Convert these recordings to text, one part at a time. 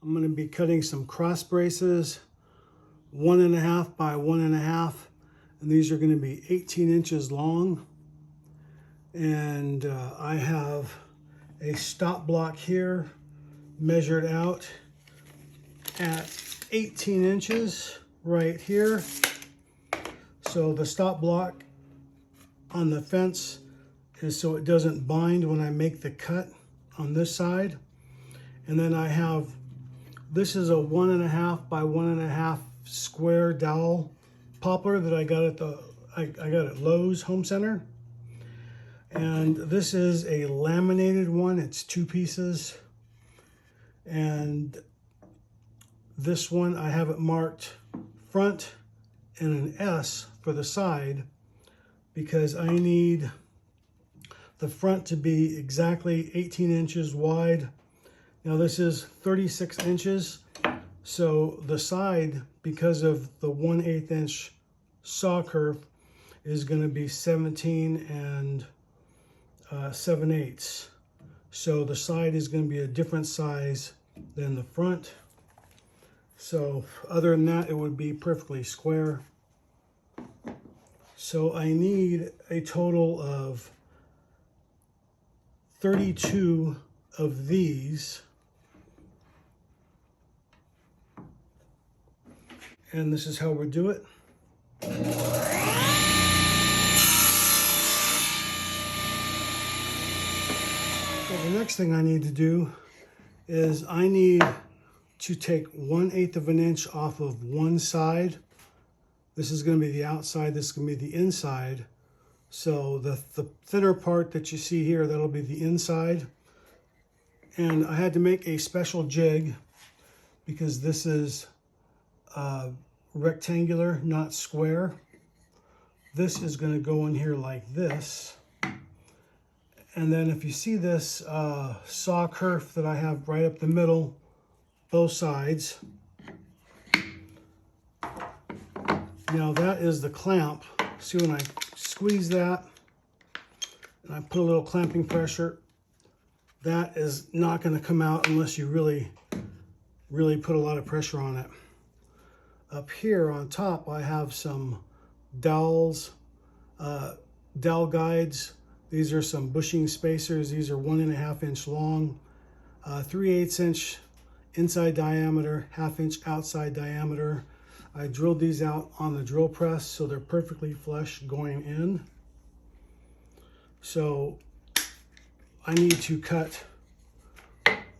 I'm going to be cutting some cross braces, 1.5 by 1.5, and these are going to be 18 inches long. And I have a stop block here measured out at 18 inches right here. So the stop block on the fence is so it doesn't bind when I make the cut on this side. And then I have, this is a 1.5 by 1.5 square dowel poplar that I got at I got at Lowe's Home Center. And this is a laminated one. It's 2 pieces. And this one I have it marked front and an S for the side because I need the front to be exactly 18 inches wide. Now this is 36 inches, so the side, because of the 1/8 inch saw curve, is going to be 17 and 7/8. So the side is going to be a different size than the front. So other than that, it would be perfectly square. So I need a total of 32 of these. And this is how we do it. So the next thing I need to do is I need to take 1/8 of an inch off of one side. This is going to be the outside, this is going to be the inside. So the thinner part that you see here, that'll be the inside. And I had to make a special jig because this is rectangular, not square. This is going to go in here like this. And then if you see this saw kerf that I have right up the middle, both sides. Now that is the clamp. See, when I squeeze that and I put a little clamping pressure, that is not going to come out unless you really put a lot of pressure on it. Up here on top, I have some dowels, dowel guides. These are some bushing spacers. These are 1.5 inch long, 3/8 inch inside diameter, 1/2 inch outside diameter. I drilled these out on the drill press so they're perfectly flush going in. So I need to cut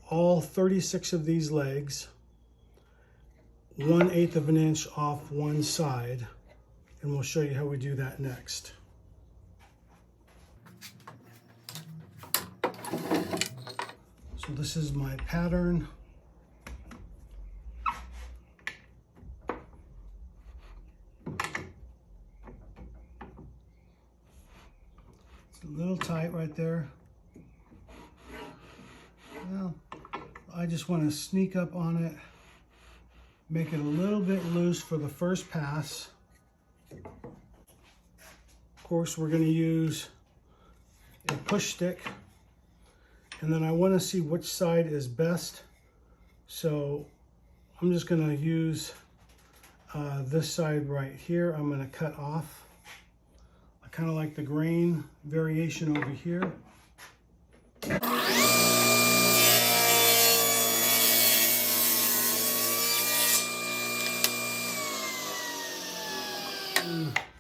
all 36 of these legs, 1/8 of an inch off one side, and we'll show you how we do that next. So this is my pattern. It's a little tight right there. Well, I just want to sneak up on it, make it a little bit loose for the first pass. Of course, we're going to use a push stick, and then I want to see which side is best. So I'm just going to use this side right here. I'm going to cut off. I kind of like the grain variation over here.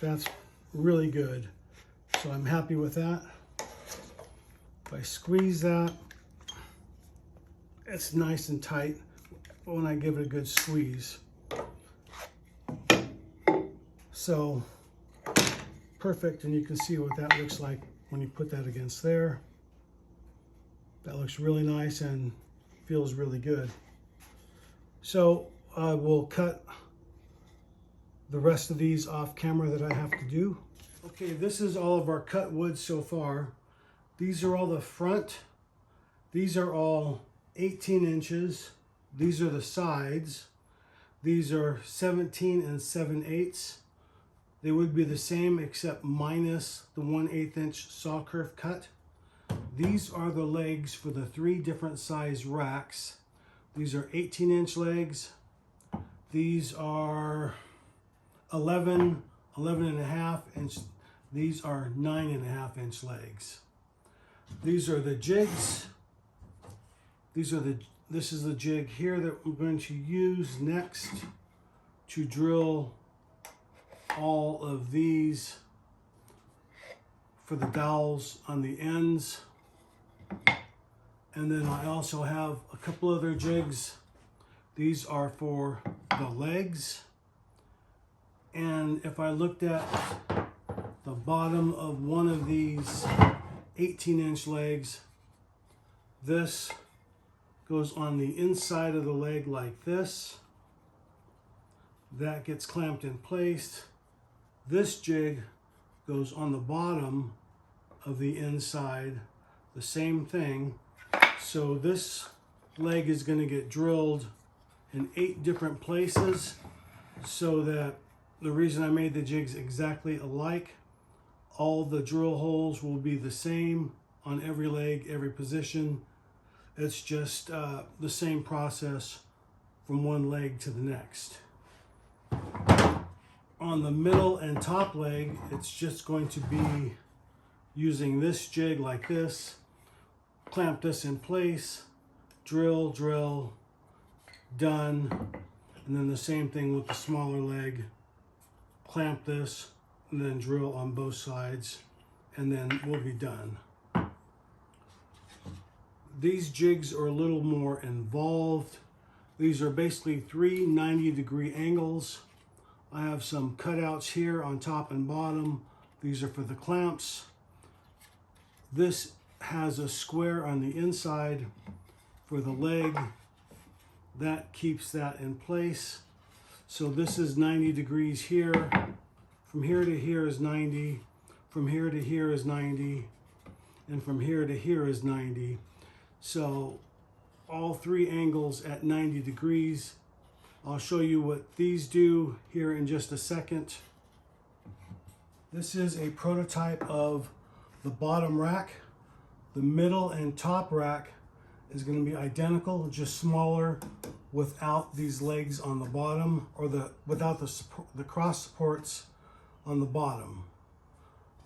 That's really good. So I'm happy with that. If I squeeze that, it's nice and tight when I give it a good squeeze. So perfect, and you can see what that looks like when you put that against there. That looks really nice and feels really good. So I will cut the rest of these off camera that I have to do. Okay, this is all of our cut wood so far. These are all the front. These are all 18 inches. These are the sides. These are 17 and 7/8. They would be the same except minus the 1/8 inch saw kerf cut. These are the legs for the 3 different size racks. These are 18-inch legs. These are 11 and a half inch. These are 9.5-inch legs. These are the jigs. This is the jig here that we're going to use next to drill all of these for the dowels on the ends. And then I also have a couple other jigs. These are for the legs. And if I looked at the bottom of one of these 18-inch legs, this goes on the inside of the leg like this. That gets clamped in place. This jig goes on the bottom of the inside, the same thing. So this leg is going to get drilled in 8 different places, so that the reason I made the jigs exactly alike, all the drill holes will be the same on every leg, every position. It's just the same process from one leg to the next. On the middle and top leg, it's just going to be using this jig like this, clamp this in place, drill, drill, done. And then the same thing with the smaller leg, clamp this, and then drill on both sides, and then we'll be done. These jigs are a little more involved. These are basically 3 90-degree angles. I have some cutouts here on top and bottom. These are for the clamps. This has a square on the inside for the leg. That keeps that in place. So this is 90 degrees here. From here to here is 90. From here to here is 90. And from here to here is 90. So all 3 angles at 90 degrees. I'll show you what these do here in just a second. This is a prototype of the bottom rack. The middle and top rack is going to be identical, just smaller, without these legs on the bottom, or without the cross supports on the bottom.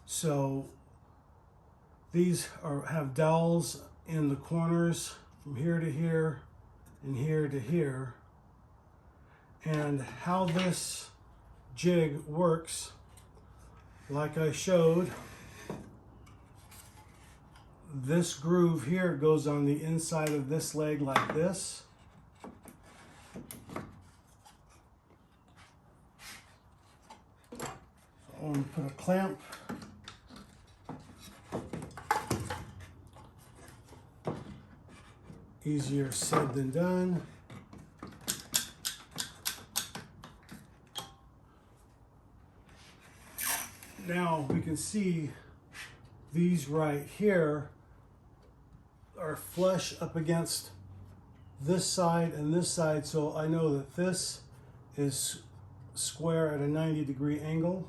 So these have dowels in the corners from here to here and here to here. And how this jig works, like I showed, this groove here goes on the inside of this leg like this. So I'm going to put a clamp. Easier said than done. Now we can see these right here are flush up against this side and this side, so I know that this is square at a 90-degree angle.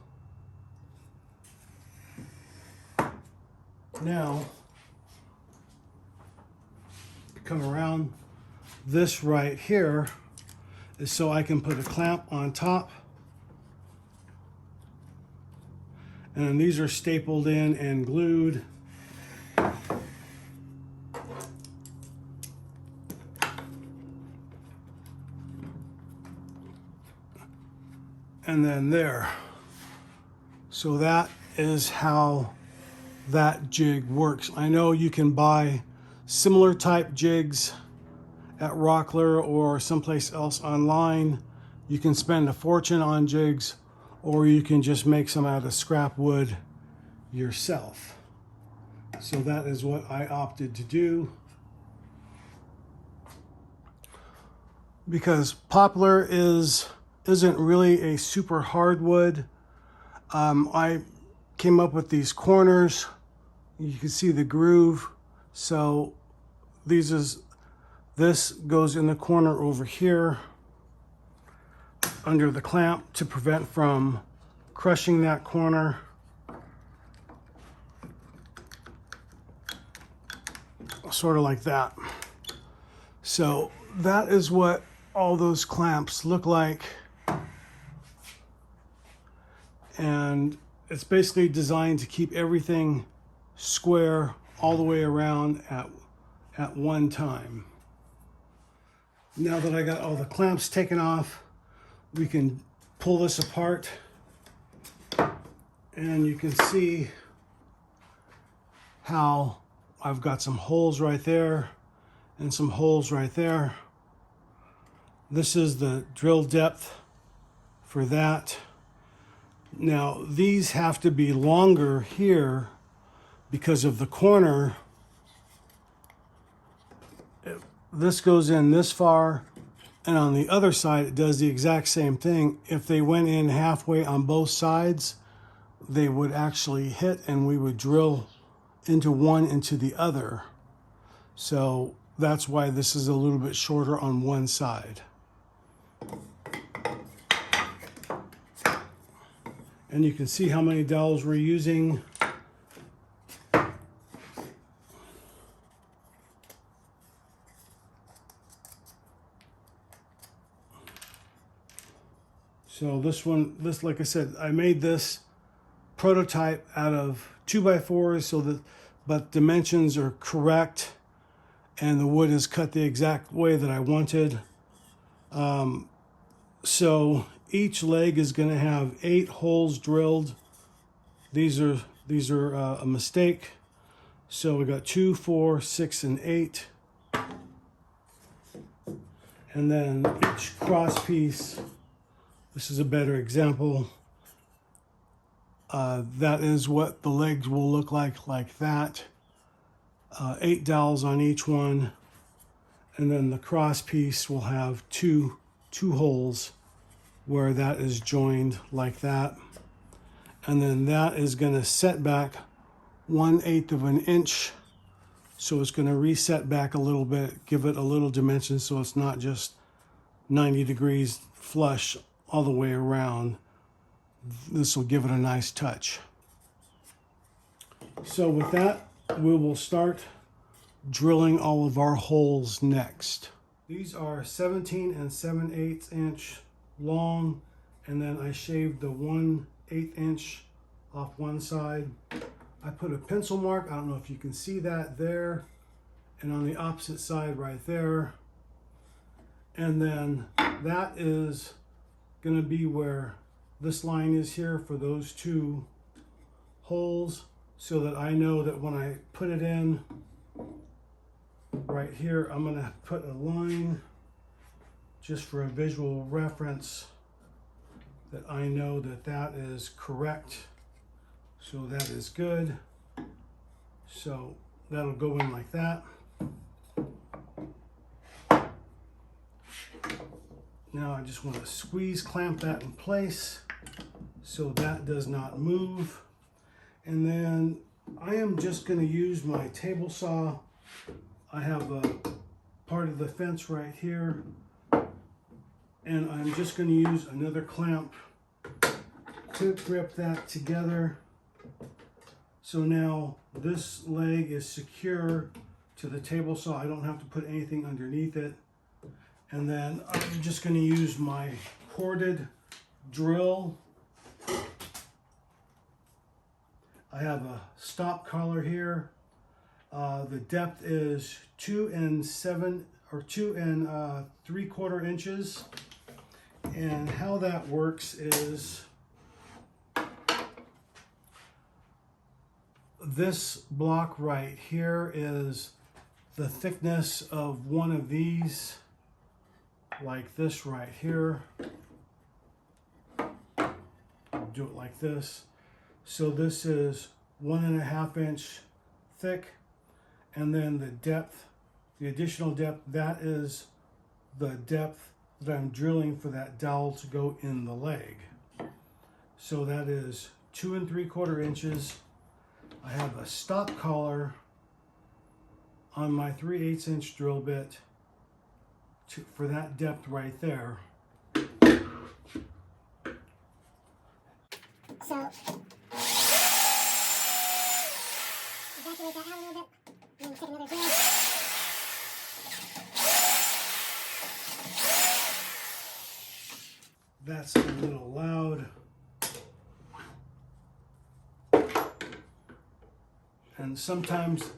Now, come around, this right here is so I can put a clamp on top. And then these are stapled in and glued. And then there. So that is how that jig works. I know you can buy similar type jigs at Rockler or someplace else online. You can spend a fortune on jigs, or you can just make some out of scrap wood yourself. So that is what I opted to do. Because poplar isn't really a super hardwood. I came up with these corners. You can see the groove. So this goes in the corner over here under the clamp to prevent from crushing that corner. Sort of like that. So that is what all those clamps look like. And it's basically designed to keep everything square all the way around at one time. Now that I got all the clamps taken off, we can pull this apart and you can see how I've got some holes right there and some holes right there. This is the drill depth for that. Now these have to be longer here because of the corner. This goes in this far, and on the other side it does the exact same thing. If they went in halfway on both sides, they would actually hit and we would drill into one into the other. So that's why this is a little bit shorter on one side. And you can see how many dowels we're using. So this, like I said, I made this prototype out of 2x4s so that, but dimensions are correct and the wood is cut the exact way that I wanted. So each leg is going to have 8 holes drilled. These are a mistake. So we got 2, 4, 6, and 8. And then each cross piece, this is a better example. That is what the legs will look like that. 8 dowels on each one. And then the cross piece will have two holes where that is joined like that. And then that is going to set back 1/8 of an inch. So it's going to reset back a little bit, give it a little dimension so it's not just 90 degrees flush all the way around. This will give it a nice touch. So with that, we will start drilling all of our holes next. These are 17 and 7/8 inch long, and then I shaved the 1/8 inch off one side. I put a pencil mark, I don't know if you can see that there, and on the opposite side right there. And then that is going to be where this line is here for those 2 holes, so that I know that when I put it in right here, I'm going to put a line just for a visual reference that I know that that is correct. So that is good. So that'll go in like that. Now I just want to squeeze clamp that in place so that does not move. And then I am just going to use my table saw. I have a part of the fence right here, and I'm just going to use another clamp to grip that together. So now this leg is secure to the table saw. I don't have to put anything underneath it. And then I'm just going to use my corded drill. I have a stop collar here. The depth is 2 3/4 inches. And how that works is this block right here is the thickness of one of these, like this right here. Do it like this. So this is 1.5 inch thick, and then the depth, the additional depth, that is the depth that I'm drilling for that dowel to go in the leg. So that is 2 3/4 inches. I have a stop collar on my 3/8 inch drill bit for that depth right there. So evacuate that out a little bit, and then take another drill. That's a little loud. And sometimes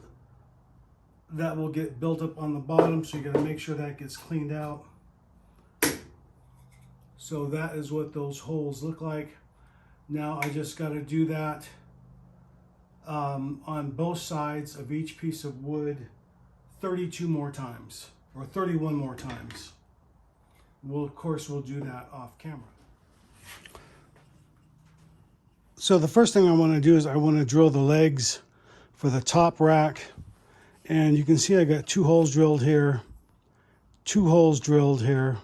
that will get built up on the bottom, so you got to make sure that gets cleaned out. So that is what those holes look like. Now I just got to do that on both sides of each piece of wood 32 more times, or 31 more times. Of course, we'll do that off camera. So the first thing I want to do is I want to drill the legs for the top rack. And you can see I got 2 holes drilled here, 2 holes drilled here.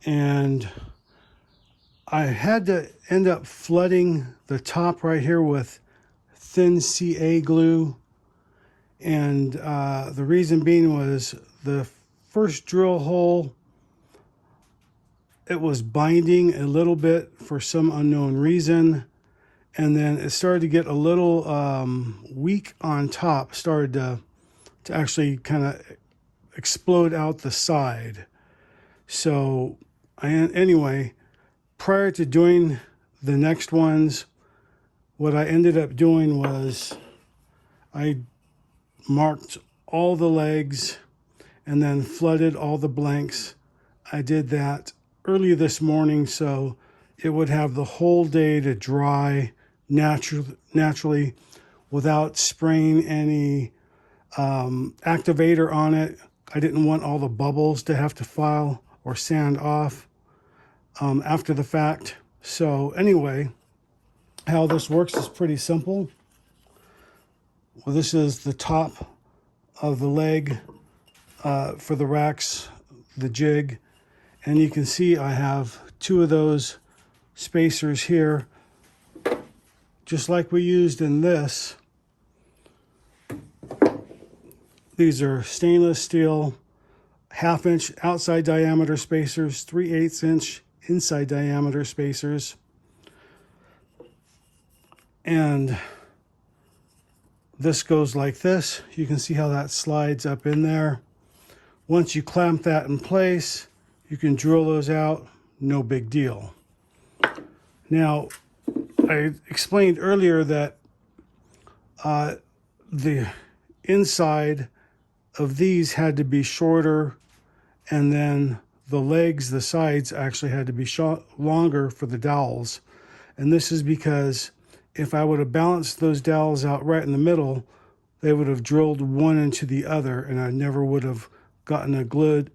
And I had to end up flooding the top right here with thin CA glue. And the reason being was the first drill hole, it was binding a little bit for some unknown reason. And then it started to get a little weak on top, started to actually kind of explode out the side. So anyway, prior to doing the next ones, what I ended up doing was I marked all the legs and then flooded all the blanks. I did that early this morning so it would have the whole day to dry naturally without spraying any activator on it. I didn't want all the bubbles to have to file or sand off after the fact. So anyway, how this works is pretty simple. Well, this is the top of the leg for the racks, the jig. And you can see I have 2 of those spacers here, just like we used in this. These are stainless steel 1/2 inch outside diameter spacers, 3/8 inch inside diameter spacers. And this goes like this. You can see how that slides up in there. Once you clamp that in place, you can drill those out, no big deal. Now, I explained earlier that the inside of these had to be shorter, and then the legs, the sides, actually had to be longer for the dowels. And this is because if I would have balanced those dowels out right in the middle, they would have drilled one into the other, and I never would have gotten a good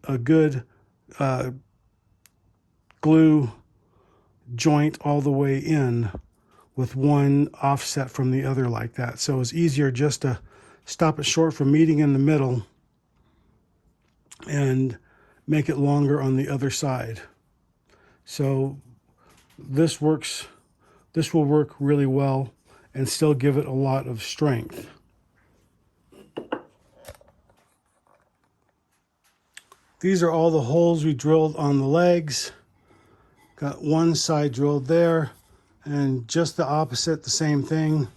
glue joint all the way in with one offset from the other like that. So it's easier just to stop it short from meeting in the middle and make it longer on the other side. So this works. This will work really well and still give it a lot of strength. These are all the holes we drilled on the legs. Got one side drilled there, and just the opposite, the same thing.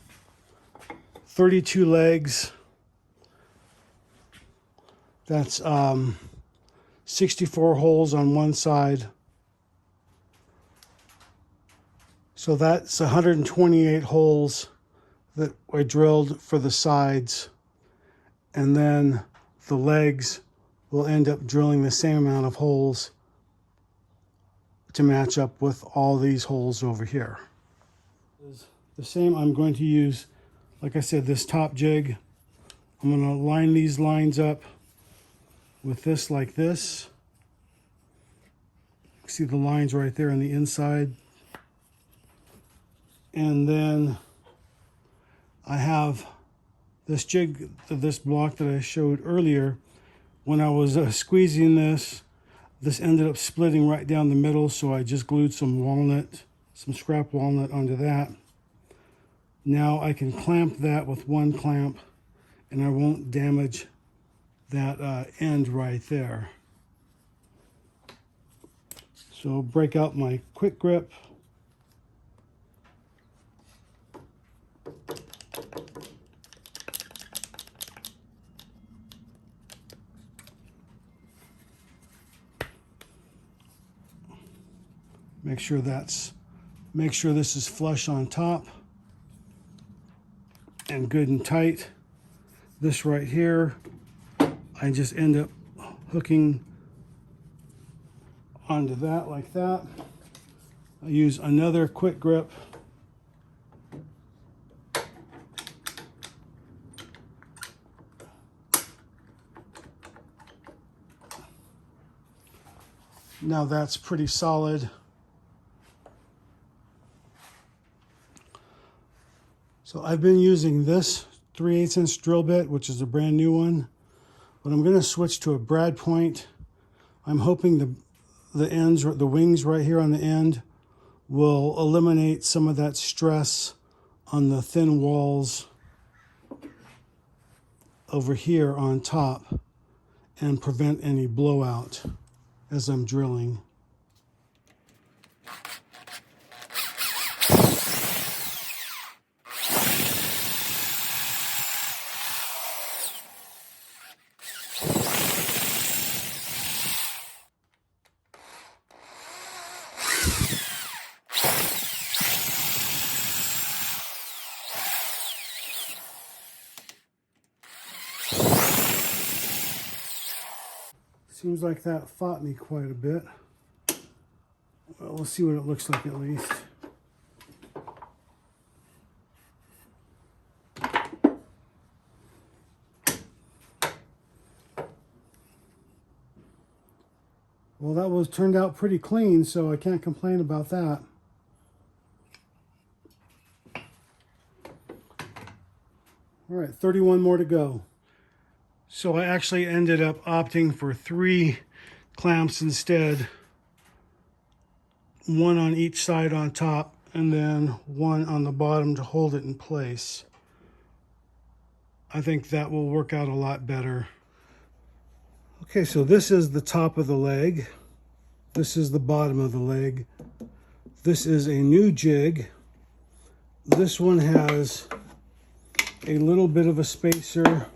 32 legs. That's 64 holes on one side. So that's 128 holes that I drilled for the sides. And then the legs will end up drilling the same amount of holes to match up with all these holes over here. The same, I'm going to use, like I said, this top jig. I'm going to line these lines up with this like this. See the lines right there on the inside. And then I have this jig, this block that I showed earlier. When I was squeezing this ended up splitting right down the middle, so I just glued some walnut, some scrap walnut onto that. Now I can clamp that with one clamp, and I won't damage that end right there. So break out my quick grip. Make sure this is flush on top and good and tight. This right here, I just end up hooking onto that like that. I use another quick grip. Now that's pretty solid. So I've been using this 3/8 inch drill bit, which is a brand new one, but I'm going to switch to a brad point. I'm hoping the ends, the wings right here on the end, will eliminate some of that stress on the thin walls over here on top and prevent any blowout as I'm drilling. Seems like that fought me quite a bit. Well, we'll see what it looks like at least. Well, that turned out pretty clean, so I can't complain about that. All right, 31 more to go. So I actually ended up opting for 3 clamps instead. 1 on each side on top, and then 1 on the bottom to hold it in place. I think that will work out a lot better. Okay, so this is the top of the leg. This is the bottom of the leg. This is a new jig. This one has a little bit of a spacer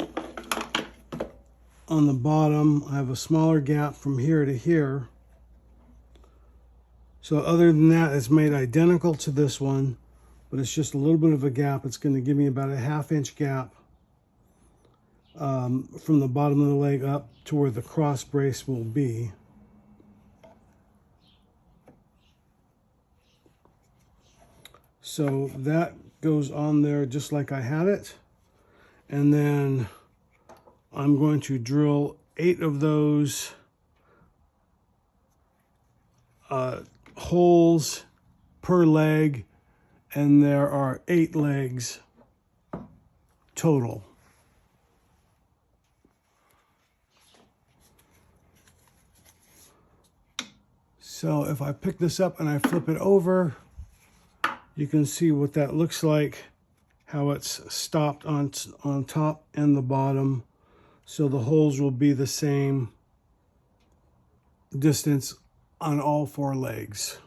on the bottom. I have a smaller gap from here to here. So other than that, it's made identical to this one, but it's just a little bit of a gap. It's going to give me about a 1/2 inch gap from the bottom of the leg up to where the cross brace will be. So that goes on there just like I had it. And then I'm going to drill 8 of those holes per leg, and there are 8 legs total. So if I pick this up and I flip it over, you can see what that looks like, how it's stopped on top and the bottom. So the holes will be the same distance on all 4 legs.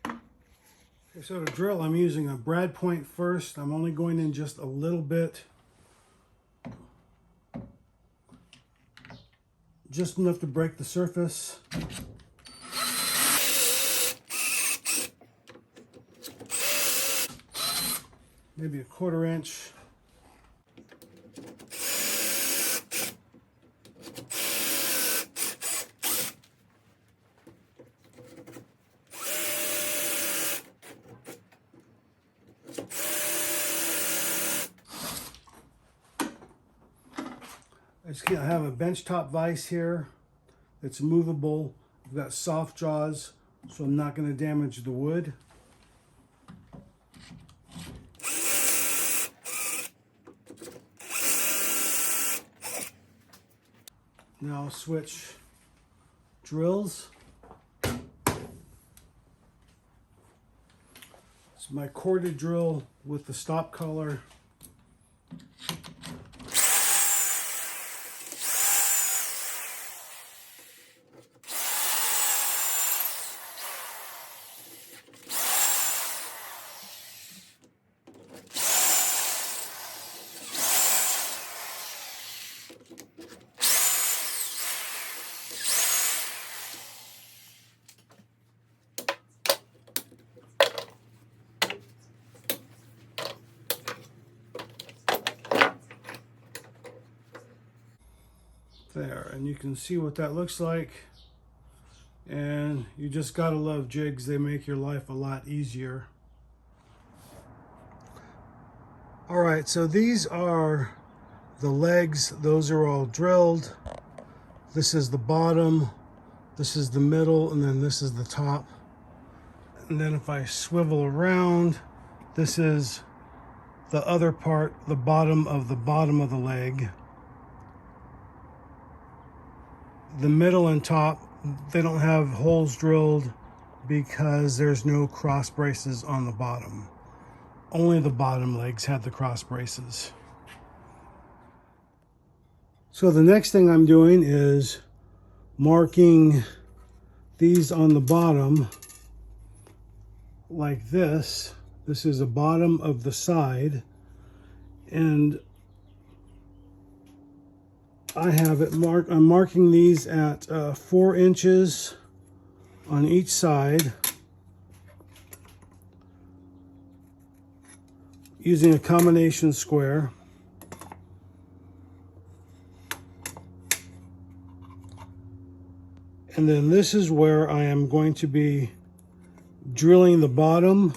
Okay, so to drill, I'm using a brad point first. I'm only going in just a little bit. Just enough to break the surface. Maybe a 1/4 inch. I have a benchtop vise here that's movable. I've got soft jaws, so I'm not going to damage the wood. Now I'll switch drills. It's my corded drill with the stop collar. There, and you can see what that looks like. And you just gotta love jigs. They make your life a lot easier. All right, so these are the legs. Those are all drilled. This is the bottom, this is the middle, and then this is the top. And then if I swivel around, this is the other part, the bottom of the leg. The middle and top, they don't have holes drilled because there's no cross braces on the bottom. Only the bottom legs have the cross braces. So the next thing I'm doing is marking these on the bottom like this. This is the bottom of the side, and I have it marked. I'm marking these at 4 inches on each side using a combination square. And then this is where I am going to be drilling the bottom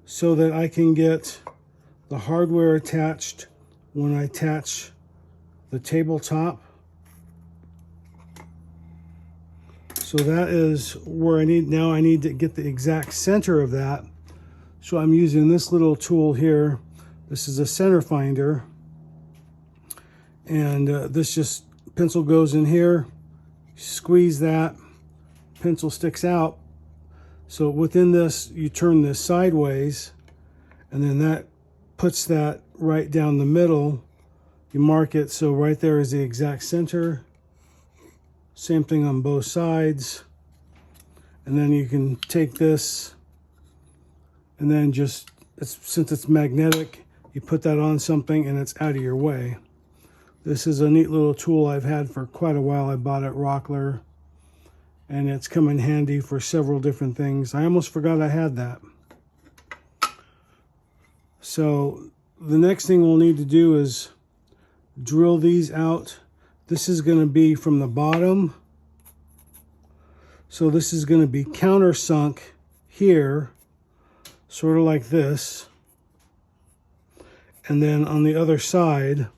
so that I can get the hardware attached when I attach the tabletop. So that is where I need to get the exact center of that. So I'm using this little tool here. This is a center finder. And this just pencil goes in here. Squeeze that, pencil sticks out. So within this, you turn this sideways, and then that puts that right down the middle. You mark it, so right there is the exact center. Same thing on both sides. And then you can take this, and then just, since it's magnetic, you put that on something and it's out of your way. This is a neat little tool I've had for quite a while. I bought it at Rockler, and it's come in handy for several different things. I almost forgot I had that. So the next thing we'll need to do is drill these out. This is going to be from the bottom. So this is going to be countersunk here, sort of like this. And then on the other side,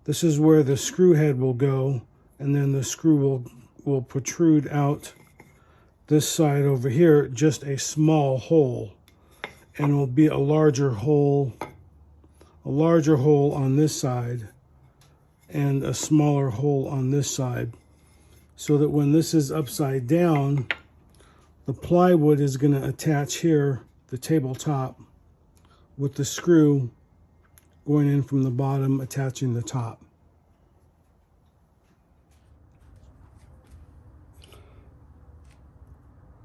this is where the screw head will go, and then the screw will protrude out this side over here, just a small hole. And it will be a larger hole on this side, and a smaller hole on this side. So that when this is upside down, the plywood is going to attach here, the tabletop, with the screw going in from the bottom, attaching the top.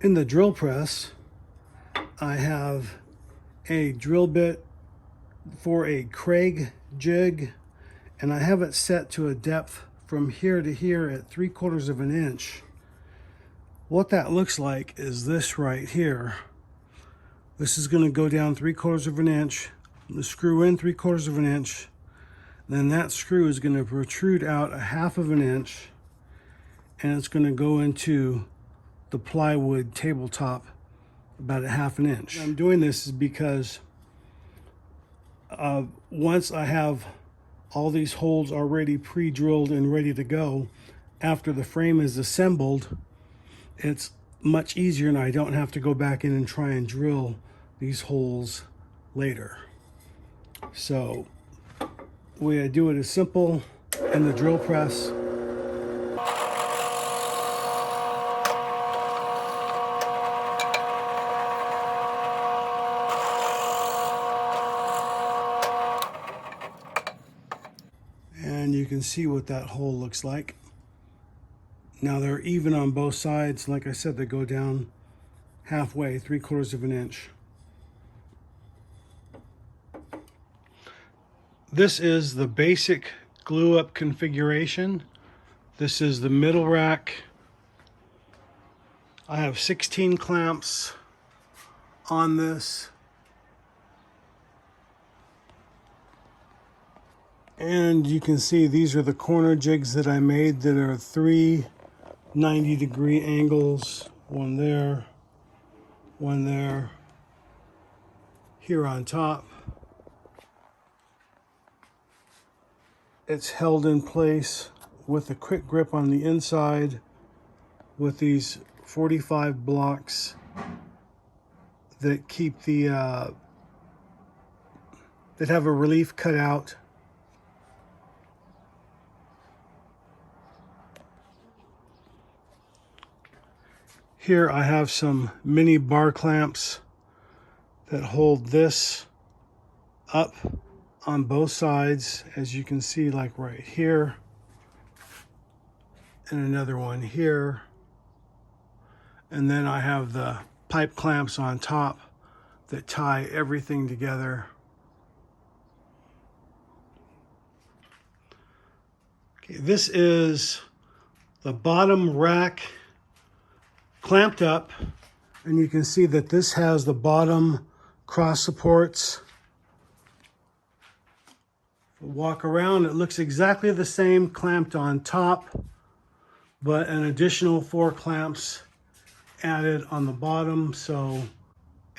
In the drill press, I have a drill bit for a Craig jig, and I have it set to a depth from here to here at 3/4 of an inch. What that looks like is this right here. This is going to go down 3/4 of an inch, the screw in 3/4 of an inch, then that screw is going to protrude out 1/2 of an inch, and it's going to go into the plywood tabletop about 1/2 an inch. I'm doing this is because once I have all these holes already pre-drilled and ready to go, after the frame is assembled, it's much easier, and I don't have to go back in and try and drill these holes later. So the way I do it is simple. In the drill press, and you can see what that hole looks like. Now they're even on both sides. Like I said, they go down halfway, 3/4 of an inch. This is the basic glue up configuration. This is the middle rack. I have 16 clamps on this. And you can see these are the corner jigs that I made that are 3 90-degree angles. One there, here on top. It's held in place with a quick grip on the inside with these 45 blocks that keep the that have a relief cut out. Here I have some mini bar clamps that hold this up on both sides, as you can see, like right here, and another one here. And then I have the pipe clamps on top that tie everything together. Okay, this is the bottom rack clamped up, and you can see that this has the bottom cross supports. Walk around, it looks exactly the same clamped on top, but an additional 4 clamps added on the bottom. So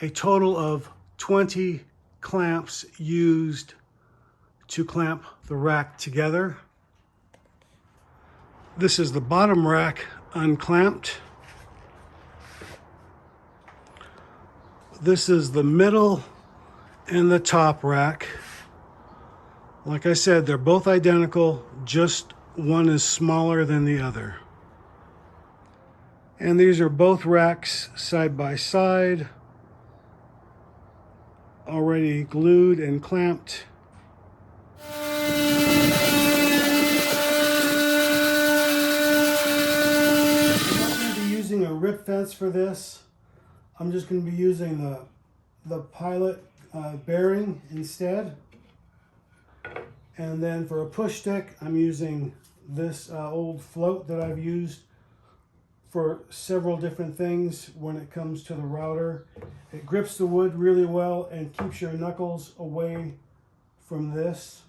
a total of 20 clamps used to clamp the rack together. This is the bottom rack unclamped. This is the middle and the top rack. Like I said, they're both identical, just one is smaller than the other. And these are both racks side by side, already glued and clamped. I'm not going to be using a rip fence for this. I'm just going to be using the pilot bearing instead. And then for a push stick, I'm using this old float that I've used for several different things when it comes to the router. It grips the wood really well and keeps your knuckles away from this.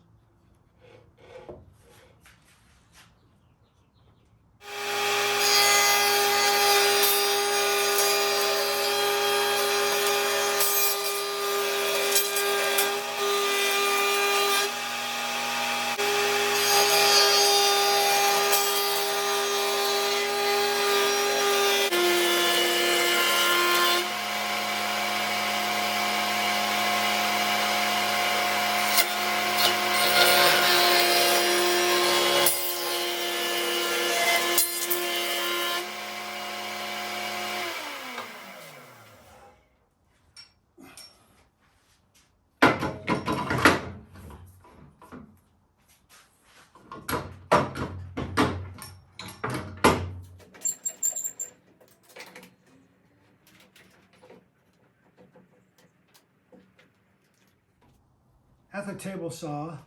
At the table saw,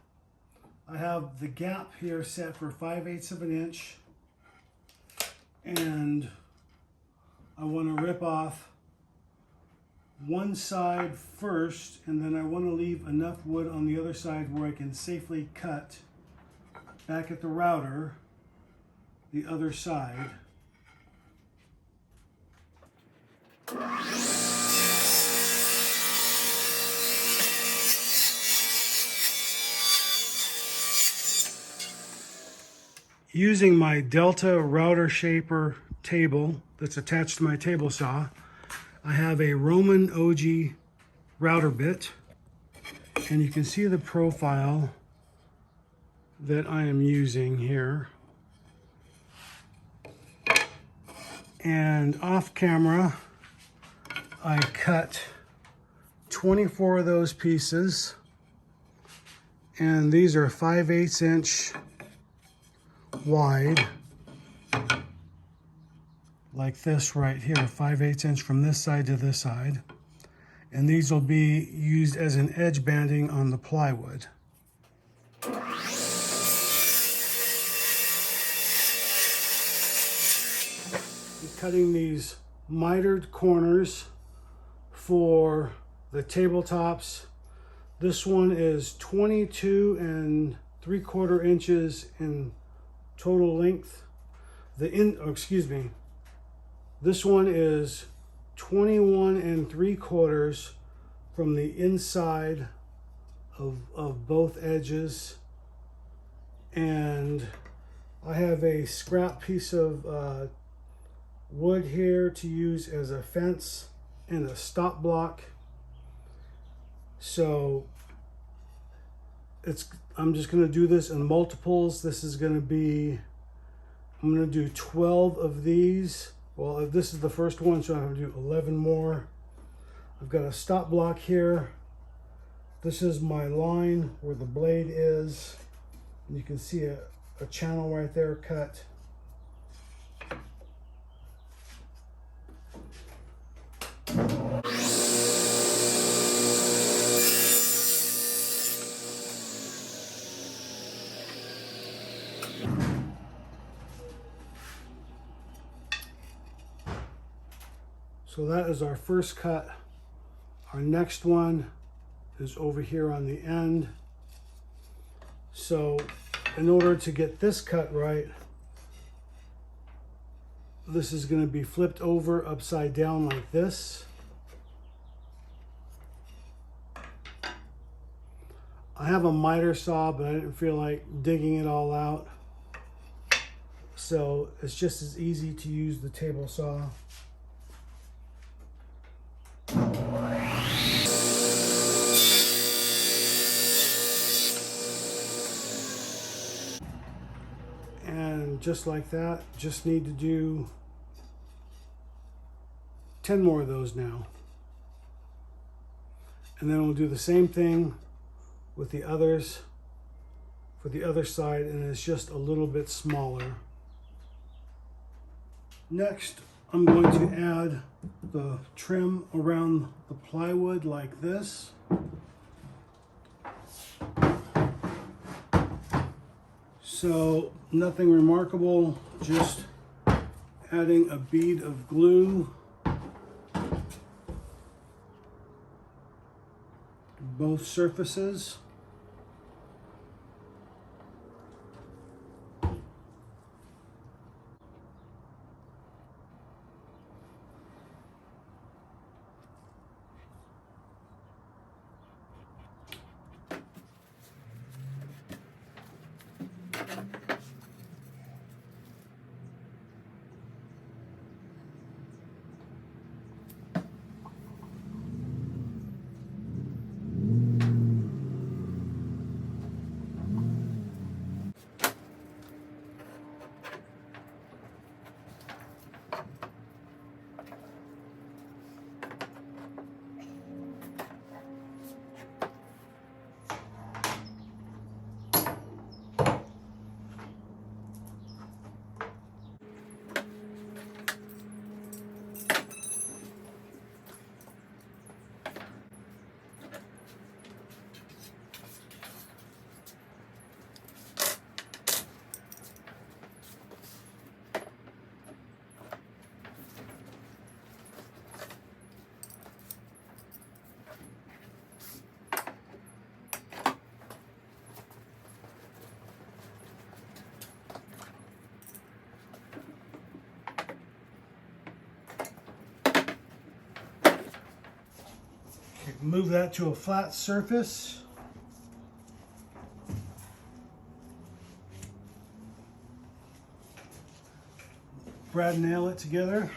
I have the gap here set for 5/8 of an inch, and I want to rip off one side first, and then I want to leave enough wood on the other side where I can safely cut back at the router the other side. Using my Delta router shaper table that's attached to my table saw, I have a Roman OG router bit, and you can see the profile that I am using here. And off camera, I cut 24 of those pieces, and these are 5/8 inch wide, like this right here, 5/8 inch from this side to this side. And these will be used as an edge banding on the plywood. I'm cutting these mitered corners for the tabletops. This one is 22 3/4 inches in total length. This one is 21 3/4 from the inside of both edges. And I have a scrap piece of wood here to use as a fence and a stop block. So I'm just going to do this in multiples. This is going to be, I'm going to do 12 of these. Well, if this is the first one, so I'm going to do 11 more. I've got a stop block here. This is my line where the blade is. You can see a channel right there cut. So that is our first cut. Our next one is over here on the end. So in order to get this cut right, this is going to be flipped over upside down like this. I have a miter saw, but I didn't feel like digging it all out. So it's just as easy to use the table saw. And just like that, just need to do 10 more of those now. And then we'll do the same thing with the others for the other side, and it's just a little bit smaller. Next, I'm going to add the trim around the plywood like this. So nothing remarkable, just adding a bead of glue to both surfaces. Move that to a flat surface. Brad nail it together.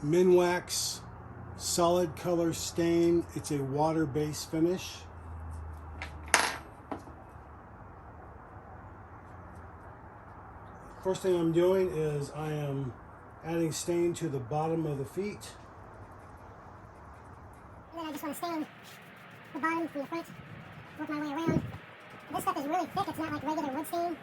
Minwax solid color stain. It's a water-based finish. First thing I'm doing is I am adding stain to the bottom of the feet. And then I just want to stain the bottom from the front, work my way around. This stuff is really thick, it's not like regular wood stain.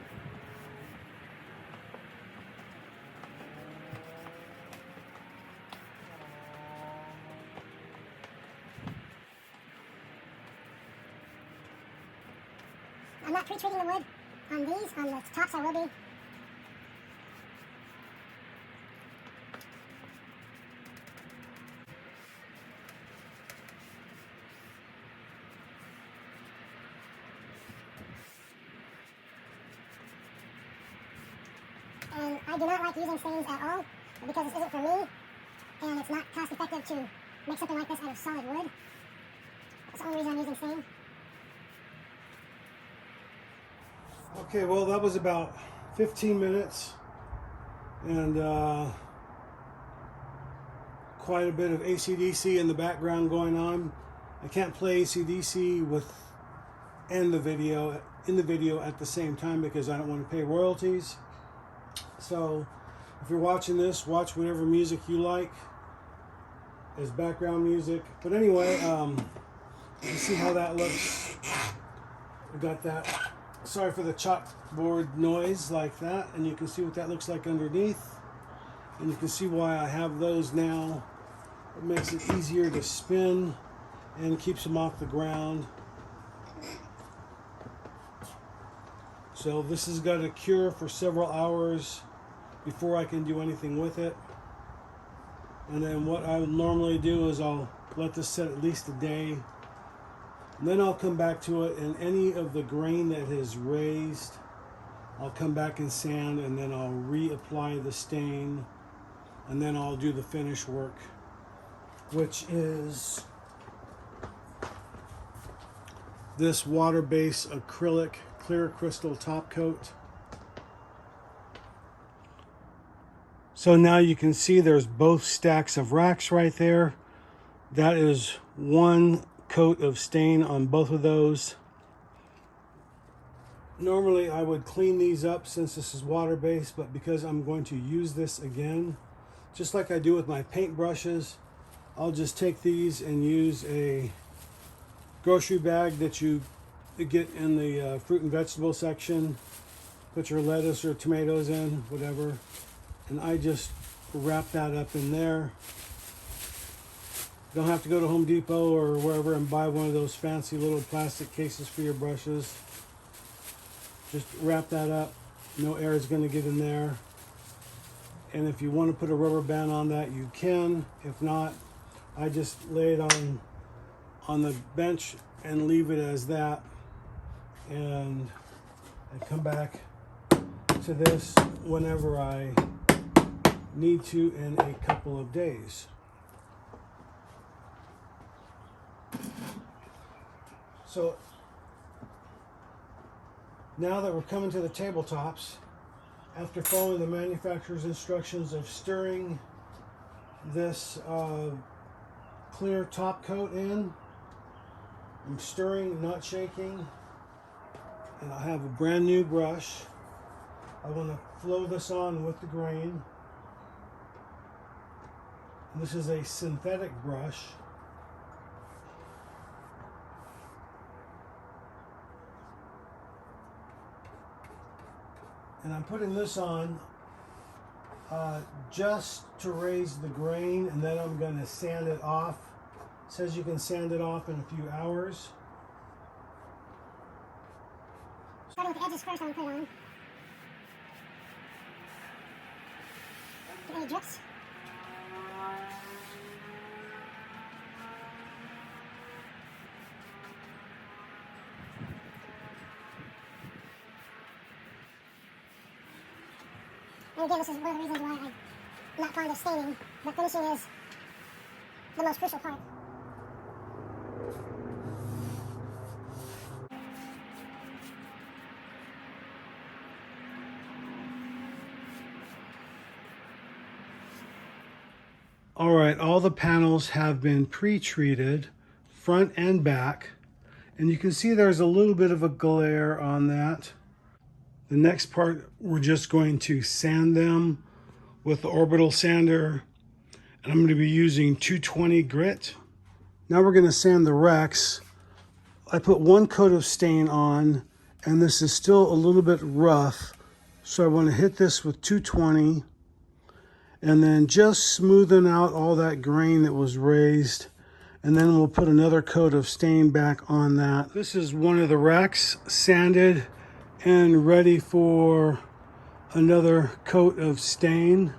I'm not pre-treating the wood on these, on the tops I will be. And I do not like using stains at all, because this isn't for me, and it's not cost effective to make something like this out of solid wood. That's the only reason I'm using stain. Okay, well that was about 15 minutes and quite a bit of AC/DC in the background going on. I can't play AC/DC in the video at the same time because I don't want to pay royalties. So if you're watching this, watch whatever music you like as background music. But anyway, you see how that looks. We got that. Sorry for the chalkboard noise like that, and you can see what that looks like underneath, and you can see why I have those now. It makes it easier to spin and keeps them off the ground. So this has got to cure for several hours before I can do anything with it. And then what I would normally do is I'll let this set at least a day. And then I'll come back to it, and any of the grain that is raised, I'll come back and sand, and then I'll reapply the stain, and then I'll do the finish work, which is this water-based acrylic clear crystal top coat. So now you can see there's both stacks of racks right there. That is one coat of stain on both of those. Normally I would clean these up since this is water-based, but because I'm going to use this again, just like I do with my paint brushes, I'll just take these and use a grocery bag that you get in the fruit and vegetable section. Put your lettuce or tomatoes in, whatever, and I just wrap that up in there. You don't have to go to Home Depot or wherever and buy one of those fancy little plastic cases for your brushes. Just wrap that up. No air is going to get in there. And if you want to put a rubber band on that, you can. If not, I just lay it on the bench and leave it as that. And I come back to this whenever I need to in a couple of days. So now that we're coming to the tabletops, after following the manufacturer's instructions of stirring this clear top coat in, I'm stirring, not shaking, and I have a brand new brush. I want to flow this on with the grain. This is a synthetic brush. And I'm putting this on just to raise the grain, and then I'm going to sand it off. It says you can sand it off in a few hours. Starting with the edges first, I'm going to put it on. Get any drips. And again, this is one of the reasons why I'm not fond of staining, but finishing is the most crucial part. All right, all the panels have been pre-treated, front and back. And you can see there's a little bit of a glare on that. The next part, we're just going to sand them with the orbital sander. And I'm going to be using 220 grit. Now we're going to sand the wrecks. I put one coat of stain on, and this is still a little bit rough. So I want to hit this with 220 and then just smoothen out all that grain that was raised. And then we'll put another coat of stain back on that. This is one of the racks, sanded and ready for another coat of stain.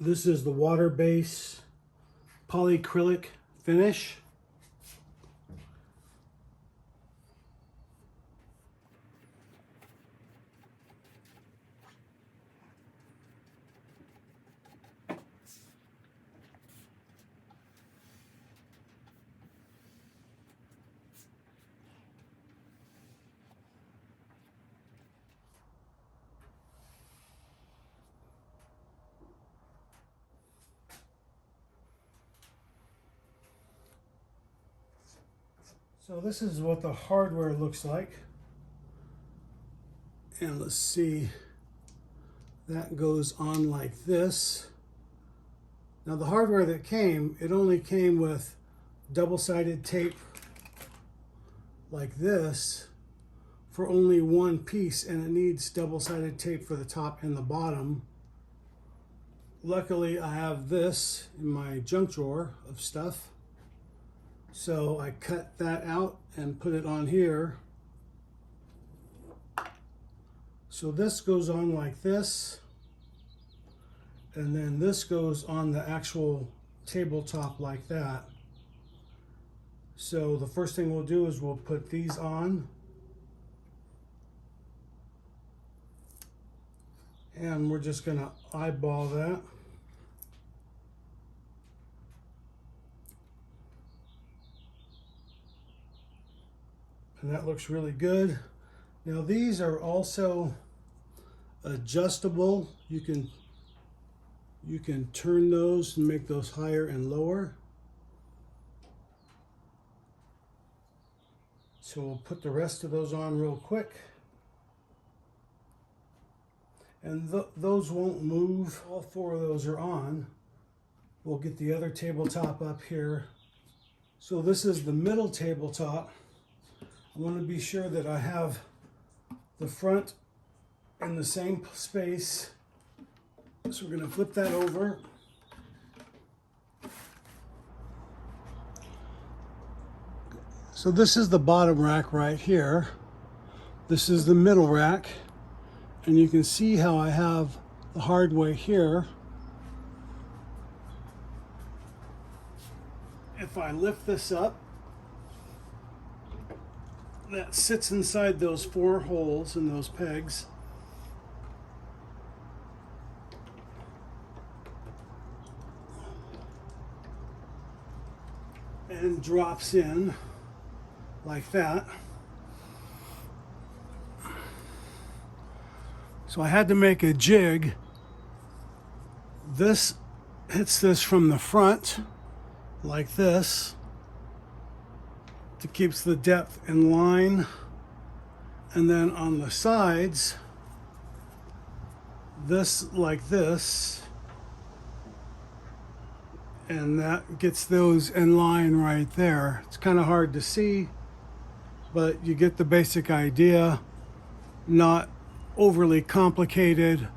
This is the water base polyacrylic finish. So this is what the hardware looks like. And let's see, that goes on like this. Now the hardware that came, it only came with double-sided tape like this for only one piece, and it needs double-sided tape for the top and the bottom. Luckily, I have this in my junk drawer of stuff. So I cut that out and put it on here. So this goes on like this, and then this goes on the actual tabletop like that. So the first thing we'll do is we'll put these on. And we're just gonna eyeball that. And that looks really good. Now these are also adjustable. You can turn those and make those higher and lower. So we'll put the rest of those on real quick. And those won't move. All four of those are on. We'll get the other tabletop up here. So this is the middle tabletop. I want to be sure that I have the front in the same space. So we're going to flip that over. So this is the bottom rack right here. This is the middle rack. And you can see how I have the hardware here. If I lift this up, that sits inside those 4 holes in those pegs. And drops in like that. So I had to make a jig. This hits this from the front like this to keeps the depth in line, and then on the sides this like this, and that gets those in line right there. It's kind of hard to see, but you get the basic idea. Not overly complicated,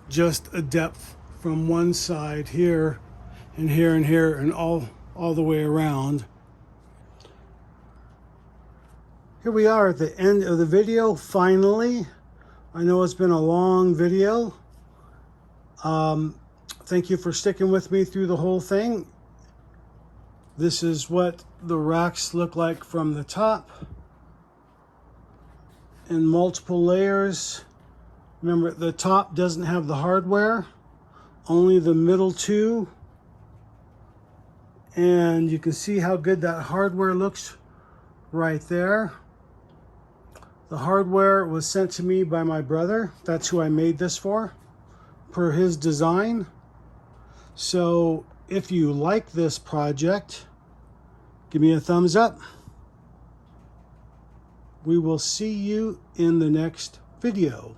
just a depth from one side here and here and here and all the way around. Here we are at the end of the video, finally. I know it's been a long video. Thank you for sticking with me through the whole thing. This is what the racks look like from the top, in multiple layers. Remember, the top doesn't have the hardware, only the middle 2. And you can see how good that hardware looks right there. The hardware was sent to me by my brother. That's who I made this for, per his design. So if you like this project, give me a thumbs up. We will see you in the next video.